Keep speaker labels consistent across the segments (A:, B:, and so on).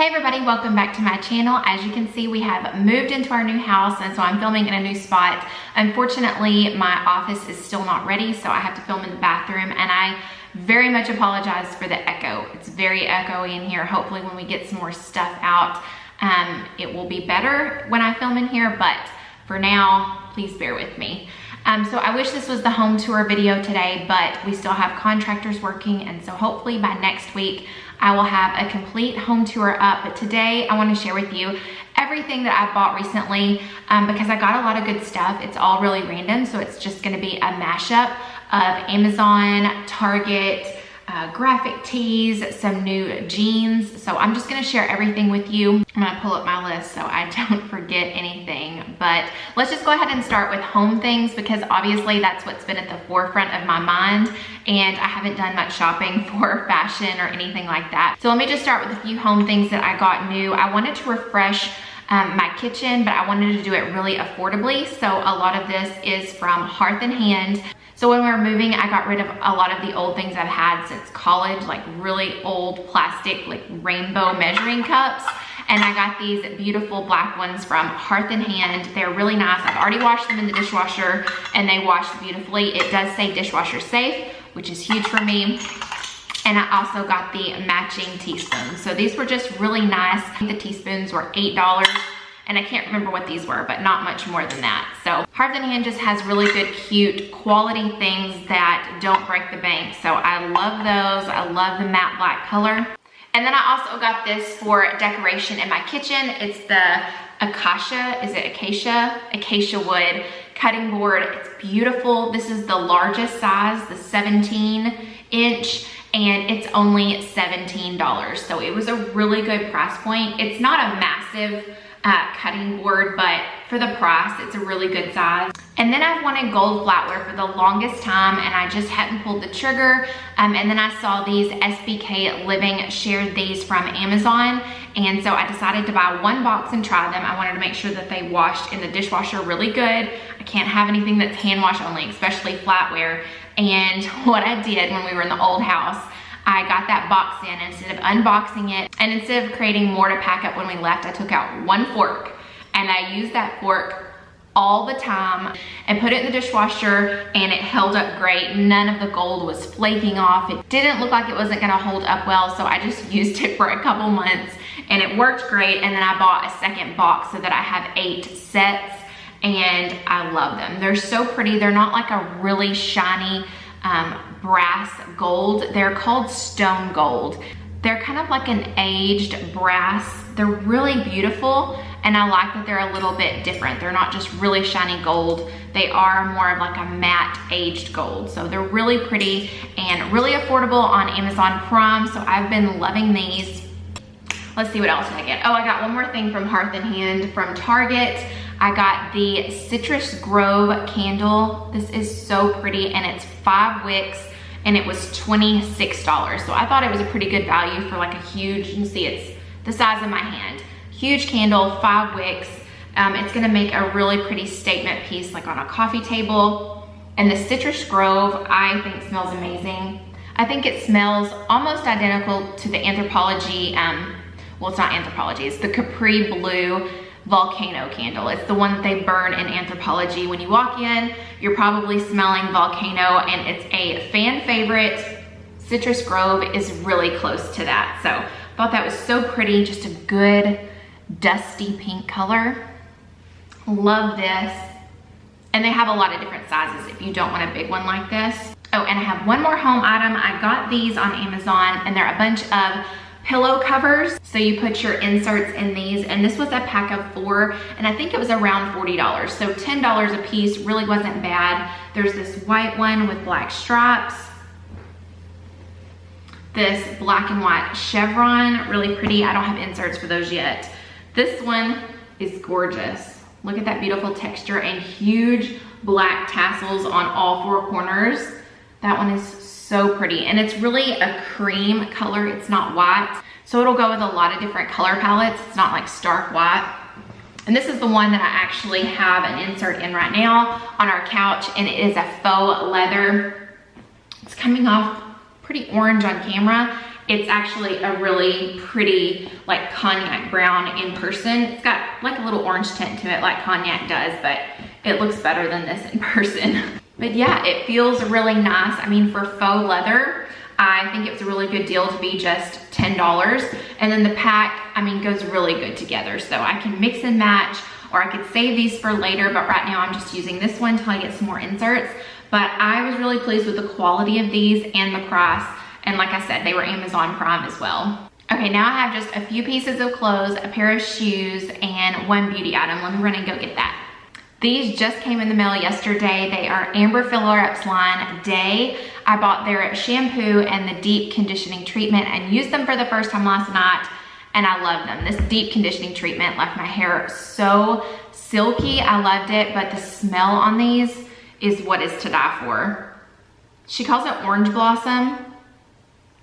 A: Hey everybody, welcome back to my channel. As you can see, we have moved into our new house, and so I'm filming in a new spot. Unfortunately, my office is still not ready, so I have to film in the bathroom, and I very much apologize for the echo. It's very echoey in here. Hopefully when we get some more stuff out, it will be better when I film in here, but for now, please bear with me. So I wish this was the home tour video today, but we still have contractors working, and so hopefully by next week, I will have a complete home tour up. But today I want to share with you everything that I bought recently because I got a lot of good stuff. It's all really random, so it's just going to be a mashup of Amazon, Target, graphic tees, some new jeans. So I'm just going to share everything with you. I'm going to pull up my list so I don't forget anything. But let's just go ahead and start with home things because obviously that's what's been at the forefront of my mind, and I haven't done much shopping for fashion or anything like that. So let me just start with a few home things that I got new. I wanted to refresh my kitchen, but I wanted to do it really affordably. So a lot of this is from Hearth and Hand. So when we were moving, I got rid of a lot of the old things I've had since college, like really old plastic, like rainbow measuring cups. And I got these beautiful black ones from Hearth and Hand. They're really nice. I've already washed them in the dishwasher and they wash beautifully. It does say dishwasher safe, which is huge for me. And I also got the matching teaspoons. So these were just really nice. The teaspoons were $8. And I can't remember what these were, but not much more than that. So Hearth and Hand just has really good, cute, quality things that don't break the bank. So I love those. I love the matte black color. And then I also got this for decoration in my kitchen. It's the acacia wood cutting board. It's beautiful. This is the largest size, the 17-inch. And it's only $17. So it was a really good price point. It's not a massive cutting board, but for the price, it's a really good size. And then I've wanted gold flatware for the longest time, and I just hadn't pulled the trigger. And then I saw these SBK Living shared these from Amazon. And so I decided to buy one box and try them. I wanted to make sure that they washed in the dishwasher really good. I can't have anything that's hand wash only, especially flatware. And what I did when we were in the old house, I got that box in. Instead of unboxing it and instead of creating more to pack up when we left, I took out one fork and I used that fork all the time and put it in the dishwasher, and it held up great. None of the gold was flaking off. It didn't look like it wasn't gonna hold up well, so I just used it for a couple months and it worked great. And then I bought a second box so that I have 8 sets, and I love them. They're so pretty. They're not like a really shiny brass gold. They're called stone gold. They're kind of like an aged brass. They're really beautiful, and I like that they're a little bit different. They're not just really shiny gold. They are more of like a matte aged gold. So they're really pretty and really affordable on Amazon Prime. So I've been loving these. Let's see what else did I get. Oh, I got one more thing from Hearth and Hand from Target. I got the Citrus Grove candle. This is so pretty, and it's 5 wicks, and it was $26. So I thought it was a pretty good value for like a huge, you can see it's the size of my hand. Huge candle, 5 wicks. It's gonna make a really pretty statement piece like on a coffee table. And the Citrus Grove, I think smells amazing. I think it smells almost identical to the Anthropologie, well, it's not Anthropologie, it's the Capri Blue volcano candle. It's the one that they burn in Anthropologie. When you walk in, you're probably smelling volcano, and it's a fan favorite. Citrus Grove is really close to that. So I thought that was so pretty, just a good dusty pink color. Love this. And they have a lot of different sizes if you don't want a big one like this. Oh, and I have one more home item. I got these on Amazon, and they're a bunch of pillow covers. So you put your inserts in these, and this was a pack of 4, and I think it was around $40. So $10 a piece really wasn't bad. There's this white one with black stripes, this black and white chevron, really pretty. I don't have inserts for those yet. This one is gorgeous. Look at that beautiful texture and huge black tassels on all 4 corners. That one is so pretty, and it's really a cream color. It's not white, so it'll go with a lot of different color palettes. It's not like stark white. And this is the one that I actually have an insert in right now on our couch, and it is a faux leather. It's coming off pretty orange on camera, It's actually a really pretty like cognac brown in person. It's got like a little orange tint to it like cognac does, but it looks better than this in person. But yeah, it feels really nice. I mean, for faux leather, I think it was a really good deal to be just $10. And then the pack, I mean, goes really good together. So I can mix and match, or I could save these for later, but right now I'm just using this one until I get some more inserts. But I was really pleased with the quality of these and the price. And like I said, they were Amazon Prime as well. Okay, now I have just a few pieces of clothes, a pair of shoes, and one beauty item. Let me run and go get that. These just came in the mail yesterday. They are Amber Filler Ups line Day. I bought their shampoo and the deep conditioning treatment and used them for the first time last night, and I love them. This deep conditioning treatment left my hair so silky. I loved it, but the smell on these is what is to die for. She calls it Orange Blossom,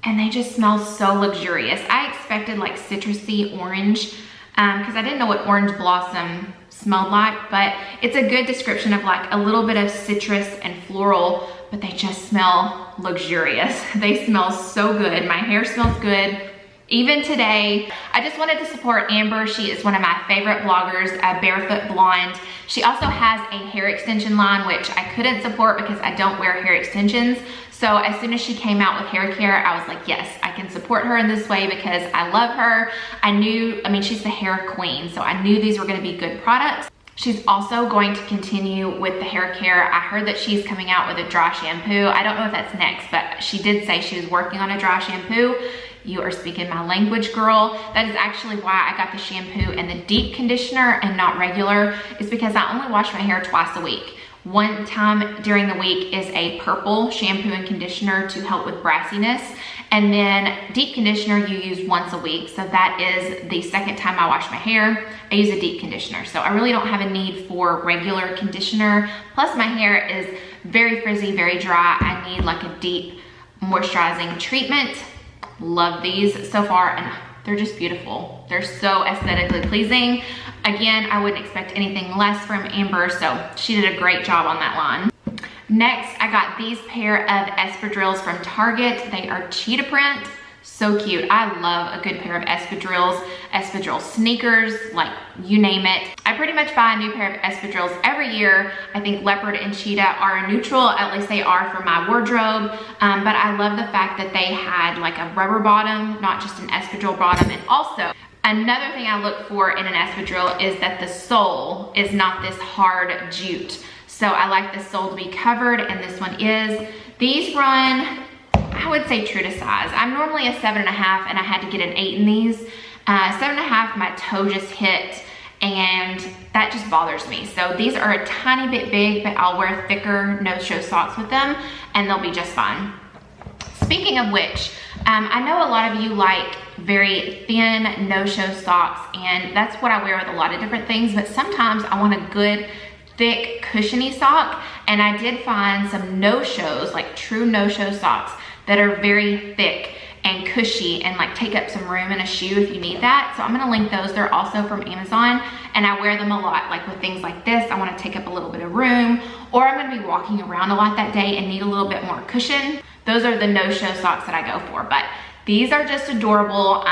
A: and they just smell so luxurious. I expected like citrusy orange because I didn't know what Orange Blossom smelled like, but it's a good description of like a little bit of citrus and floral, but they just smell luxurious. They smell so good. My hair smells good. Even today, I just wanted to support Amber. She is one of my favorite bloggers, Barefoot Blonde. She also has a hair extension line, which I couldn't support because I don't wear hair extensions. So as soon as she came out with hair care, I was like, yes, I can support her in this way because I love her. I mean, she's the hair queen, so I knew these were gonna be good products. She's also going to continue with the hair care. I heard that she's coming out with a dry shampoo. I don't know if that's next, but she did say she was working on a dry shampoo. You are speaking my language, girl. That is actually why I got the shampoo and the deep conditioner and not regular, is because I only wash my hair twice a week. One time during the week is a purple shampoo and conditioner to help with brassiness. And then deep conditioner you use once a week. So that is the second time I wash my hair, I use a deep conditioner. So I really don't have a need for regular conditioner. Plus my hair is very frizzy, very dry. I need like a deep moisturizing treatment. Love these so far, and they're just beautiful. They're so aesthetically pleasing. Again, I wouldn't expect anything less from Amber, so she did a great job on that line. Next, I got these pair of espadrilles from Target. They are cheetah print. So cute. I love a good pair of espadrilles, espadrille sneakers, like you name it. I pretty much buy a new pair of espadrilles every year. I think leopard and cheetah are neutral, at least they are for my wardrobe. But I love the fact that they had like a rubber bottom, not just an espadrille bottom. And also, another thing I look for in an espadrille is that the sole is not this hard jute. So I like the sole to be covered, and this one is. These run, I would say true to size. I'm normally a 7.5 and I had to get an 8 in these. 7.5, my toe just hit, and that just bothers me. So these are a tiny bit big, but I'll wear thicker no-show socks with them and they'll be just fine. Speaking of which, I know a lot of you like very thin no-show socks, and that's what I wear with a lot of different things, but sometimes I want a good thick cushiony sock, and I did find some no-shows, like true no-show socks that are very thick and cushy and like take up some room in a shoe if you need that. So I'm gonna link those. They're also from Amazon, and I wear them a lot. Like with things like this, I wanna take up a little bit of room, or I'm gonna be walking around a lot that day and need a little bit more cushion. Those are the no-show socks that I go for, but these are just adorable.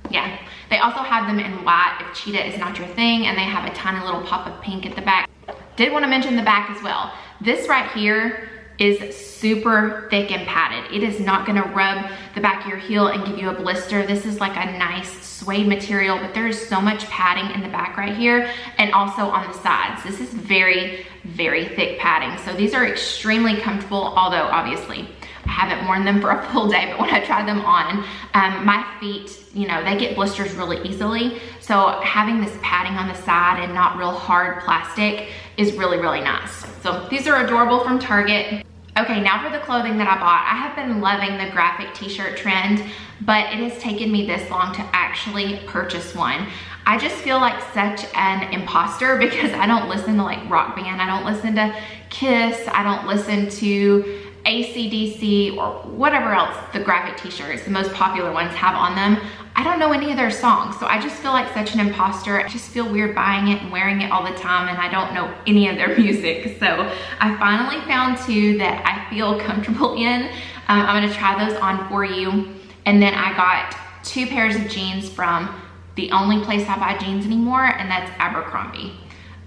A: Yeah, they also have them in white if cheetah is not your thing, and they have a tiny little pop of pink at the back. Did wanna mention the back as well. This right here is super thick and padded. It is not gonna rub the back of your heel and give you a blister. This is like a nice suede material, but there is so much padding in the back right here, and also on the sides. This is very, very thick padding. So these are extremely comfortable, although obviously I haven't worn them for a full day, but when I tried them on, my feet, you know, they get blisters really easily. So having this padding on the side and not real hard plastic is really, really nice. So these are adorable from Target. Okay, now for the clothing that I bought. I have been loving the graphic t-shirt trend, but it has taken me this long to actually purchase one. I just feel like such an imposter because I don't listen to like rock band, I don't listen to Kiss, I don't listen to AC/DC or whatever else the graphic t-shirts, the most popular ones, have on them. I don't know any of their songs, so I just feel like such an imposter. I just feel weird buying it and wearing it all the time, and I don't know any of their music. So I finally found two that I feel comfortable in. I'm gonna try those on for you. And then I got 2 pairs of jeans from the only place I buy jeans anymore, and that's Abercrombie.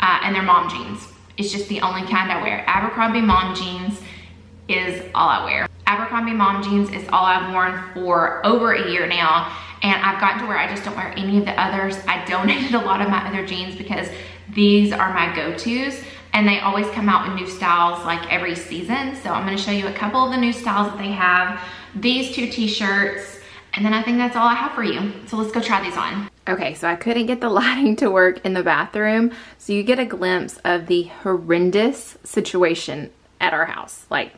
A: And they're mom jeans. It's just the only kind I wear. Abercrombie mom jeans is all I wear. Abercrombie mom jeans is all I've worn for over a year now, and I've gotten to where I just don't wear any of the others. I donated a lot of my other jeans because these are my go-tos, and they always come out with new styles like every season. So I'm gonna show you a couple of the new styles that they have, these 2 t-shirts, and then I think that's all I have for you. So let's go try these on. Okay, so I couldn't get the lighting to work in the bathroom, so you get a glimpse of the horrendous situation at our house. Like,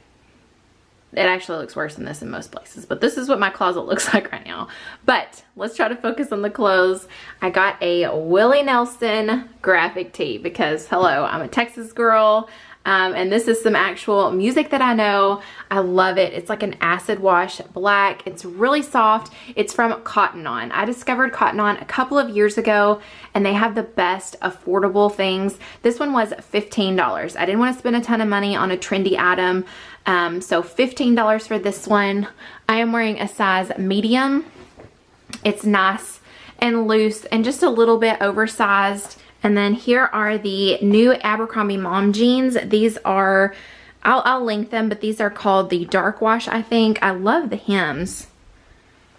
A: it actually looks worse than this in most places, but this is what my closet looks like right now. But let's try to focus on the clothes. I got a Willie Nelson graphic tee because, hello, I'm a Texas girl. And this is some actual music that I know. I love it. It's like an acid wash black. It's really soft. It's from Cotton On. I discovered Cotton On a couple of years ago, and they have the best affordable things. This one was $15. I didn't want to spend a ton of money on a trendy item. So $15 for this one. I am wearing a size medium. It's nice and loose and just a little bit oversized. And then here are the new Abercrombie mom jeans. These are, I'll link them, but these are called the dark wash, I think. I love the hems.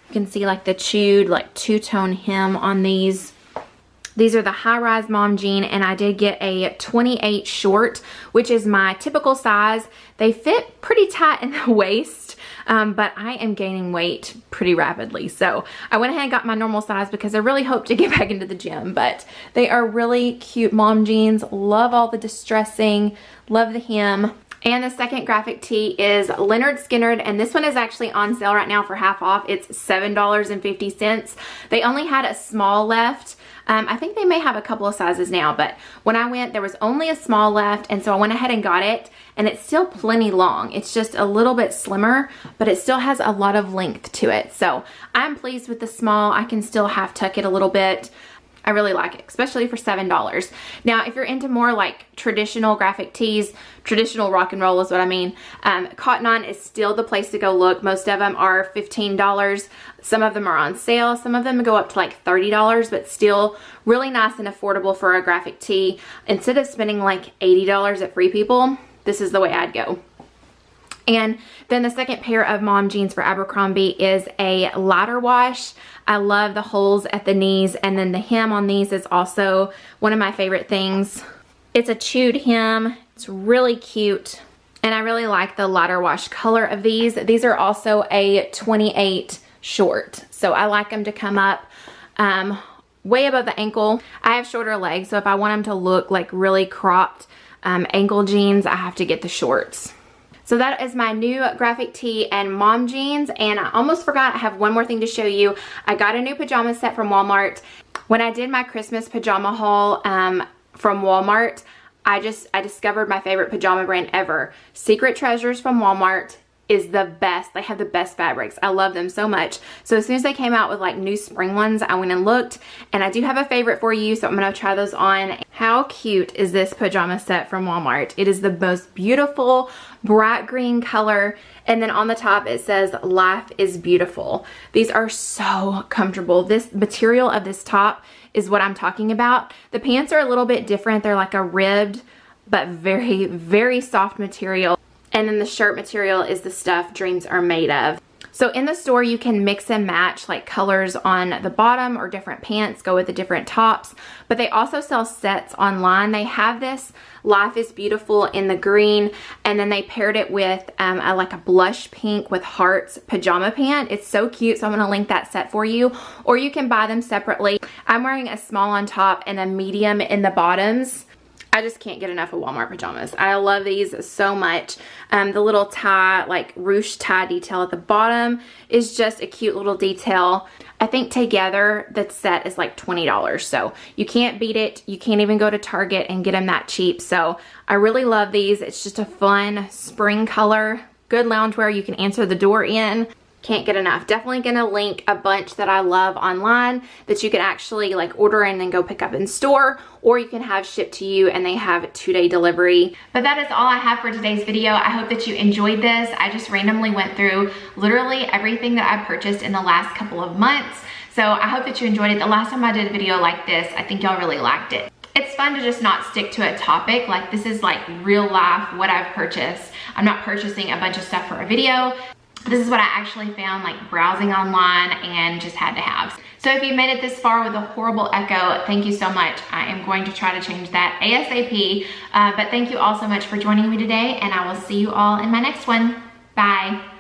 A: You can see like the chewed, like 2-tone hem on these. These are the high-rise mom jean, and I did get a 28 short, which is my typical size. They fit pretty tight in the waist, but I am gaining weight pretty rapidly. So I went ahead and got my normal size because I really hope to get back into the gym, but they are really cute mom jeans. Love all the distressing, love the hem. And the second graphic tee is Leonard Skinner, and this one is actually on sale right now for half off. It's $7.50. They only had a small left. I think they may have a couple of sizes now, but when I went, there was only a small left, and so I went ahead and got it, and it's still plenty long. It's just a little bit slimmer, but it still has a lot of length to it. So I'm pleased with the small. I can still half tuck it a little bit. I really like it, especially for $7. Now, if you're into more like traditional graphic tees, traditional rock and roll is what I mean, Cotton On is still the place to go look. Most of them are $15. Some of them are on sale. Some of them go up to like $30, but still really nice and affordable for a graphic tee. Instead of spending like $80 at Free People, this is the way I'd go. And then the second pair of mom jeans for Abercrombie is a lighter wash. I love the holes at the knees, and then the hem on these is also one of my favorite things. It's a chewed hem. It's really cute, and I really like the lighter wash color of these. These are also a 28 short, so I like them to come up way above the ankle. I have shorter legs, so if I want them to look like really cropped ankle jeans, I have to get the shorts. So that is my new graphic tee and mom jeans, and I almost forgot, I have one more thing to show you. I got a new pajama set from Walmart. When I did my Christmas pajama haul from Walmart, I discovered my favorite pajama brand ever. Secret Treasures from Walmart is the best. They have the best fabrics. I love them so much. So as soon as they came out with like new spring ones, I went and looked, and I do have a favorite for you, so I'm gonna try those on. How cute is this pajama set from Walmart? It is the most beautiful bright green color, and then on the top it says life is beautiful. These are so comfortable. This material of this top is what I'm talking about. The pants are a little bit different. They're like a ribbed but very, very soft material. And then the shirt material is the stuff dreams are made of. So in the store, you can mix and match like colors on the bottom, or different pants go with the different tops. But they also sell sets online. They have this Life is Beautiful in the green, and then they paired it with like a blush pink with hearts pajama pant. It's so cute, so I'm gonna link that set for you. Or you can buy them separately. I'm wearing a small on top and a medium in the bottoms. I just can't get enough of Walmart pajamas. I love these so much. The little tie, like ruche tie detail at the bottom is just a cute little detail. I think together the set is like $20, so you can't beat it. You can't even go to Target and get them that cheap. So I really love these. It's just a fun spring color, good loungewear you can answer the door in. can't get enough. Definitely gonna link a bunch that I love online that you can actually like order and then go pick up in store, or you can have shipped to you and they have 2-day delivery. But that is all I have for today's video. I hope that you enjoyed this. I just randomly went through literally everything that I purchased in the last couple of months. So I hope that you enjoyed it. The last time I did a video like this, I think y'all really liked it. It's fun to just not stick to a topic. Like, this is like real life, what I've purchased. I'm not purchasing a bunch of stuff for a video. This is what I actually found like browsing online and just had to have. So if you made it this far with a horrible echo, thank you so much. I am going to try to change that ASAP. But thank you all so much for joining me today, and I will see you all in my next one. Bye.